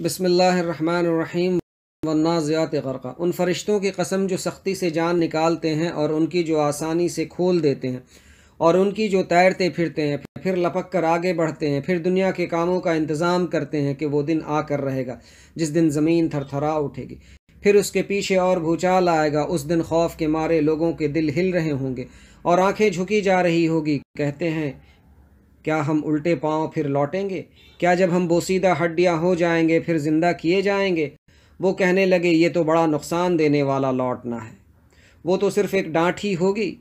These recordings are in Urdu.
بسم اللہ الرحمن الرحیم والنازعات غرقا۔ ان فرشتوں کی قسم جو سختی سے جان نکالتے ہیں اور ان کی جو آسانی سے کھول دیتے ہیں، اور ان کی جو تیرتے پھرتے ہیں، پھر لپک کر آگے بڑھتے ہیں، پھر دنیا کے کاموں کا انتظام کرتے ہیں کہ وہ دن آ کر رہے گا جس دن زمین تھر تھرا اٹھے گی، پھر اس کے پیچھے اور بھوچال آئے گا۔ اس دن خوف کے مارے لوگوں کے دل ہل رہے ہوں گے اور آنکھیں جھکی جا رہی ہوگی۔ کہتے ہیں کیا ہم الٹے پاؤں پھر لوٹیں گے؟ کیا جب ہم بوسیدہ ہڈیاں ہو جائیں گے پھر زندہ کیے جائیں گے؟ وہ کہنے لگے یہ تو بڑا نقصان دینے والا لوٹنا ہے، وہ تو صرف ایک ڈانٹ ہی ہوگی۔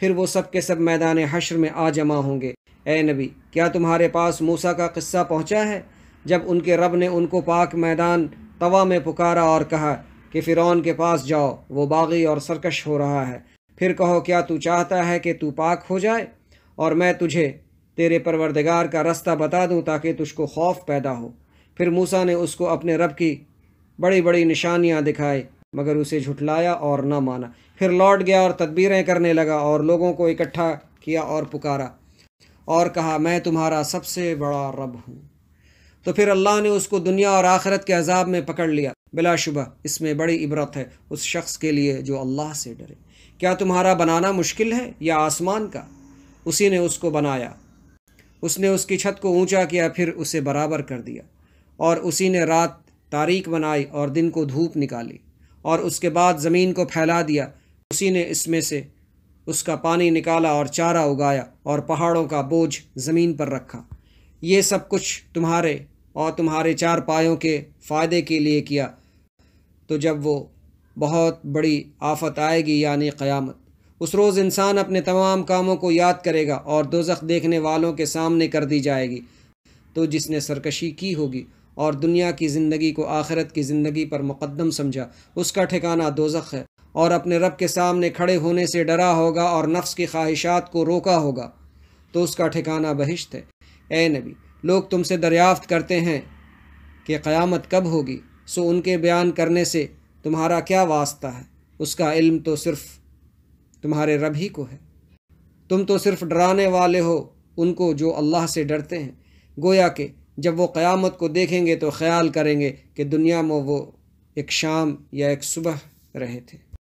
پھر وہ سب کے سب میدان حشر میں آ جمع ہوں گے۔ اے نبی، کیا تمہارے پاس موسیٰ کا قصہ پہنچا ہے جب ان کے رب نے ان کو پاک میدان طوا میں پکارا اور کہا کہ فرعون کے پاس جاؤ، وہ باغی اور سرکش ہو رہا ہے۔ پھر کہو کیا تو چاہتا ہے کہ تو پاک ہو جائے اور میں تجھے تیرے پروردگار کا رستہ بتا دوں تاکہ تجھ کو خوف پیدا ہو۔ پھر موسیٰ نے اس کو اپنے رب کی بڑی بڑی نشانیاں دکھائی مگر اسے جھٹلایا اور نہ مانا۔ پھر لوٹ گیا اور تدبیریں کرنے لگا اور لوگوں کو اکٹھا کیا اور پکارا اور کہا میں تمہارا سب سے بڑا رب ہوں۔ تو پھر اللہ نے اس کو دنیا اور آخرت کے عذاب میں پکڑ لیا۔ بلا شبہ اس میں بڑی عبرت ہے اس شخص کے لیے جو اللہ سے ڈرے۔ کیا تمہارا بنانا مشکل ہے یا آسمان کا؟ اسی نے اس کو بنایا، اس نے اس کی چھت کو اونچا کیا پھر اسے برابر کر دیا، اور اسی نے رات تاریک بنائی اور دن کو دھوپ نکالی، اور اس کے بعد زمین کو پھیلا دیا۔ اسی نے اس میں سے اس کا پانی نکالا اور چارہ اگایا اور پہاڑوں کا بوجھ زمین پر رکھا۔ یہ سب کچھ تمہارے اور تمہارے چار پایوں کے فائدے کے لیے کیا۔ تو جب وہ بہت بڑی آفت آئے گی یعنی قیامت، اس روز انسان اپنے تمام کاموں کو یاد کرے گا اور دوزخ دیکھنے والوں کے سامنے کر دی جائے گی۔ تو جس نے سرکشی کی ہوگی اور دنیا کی زندگی کو آخرت کی زندگی پر مقدم سمجھا، اس کا ٹھکانہ دوزخ ہے، اور اپنے رب کے سامنے کھڑے ہونے سے ڈرا ہوگا اور نفس کی خواہشات کو روکا ہوگا تو اس کا ٹھکانہ بہشت ہے۔ اے نبی، لوگ تم سے دریافت کرتے ہیں کہ قیامت کب ہوگی، سو ان کے بیان کرنے سے تمہارا کیا واسطہ ہے؟ اس کا علم تو صرف تمہارے رب ہی کو ہے۔ تم تو صرف ڈرانے والے ہو ان کو جو اللہ سے ڈرتے ہیں۔ گویا کہ جب وہ قیامت کو دیکھیں گے تو خیال کریں گے کہ دنیا میں وہ ایک شام یا ایک صبح رہے تھے۔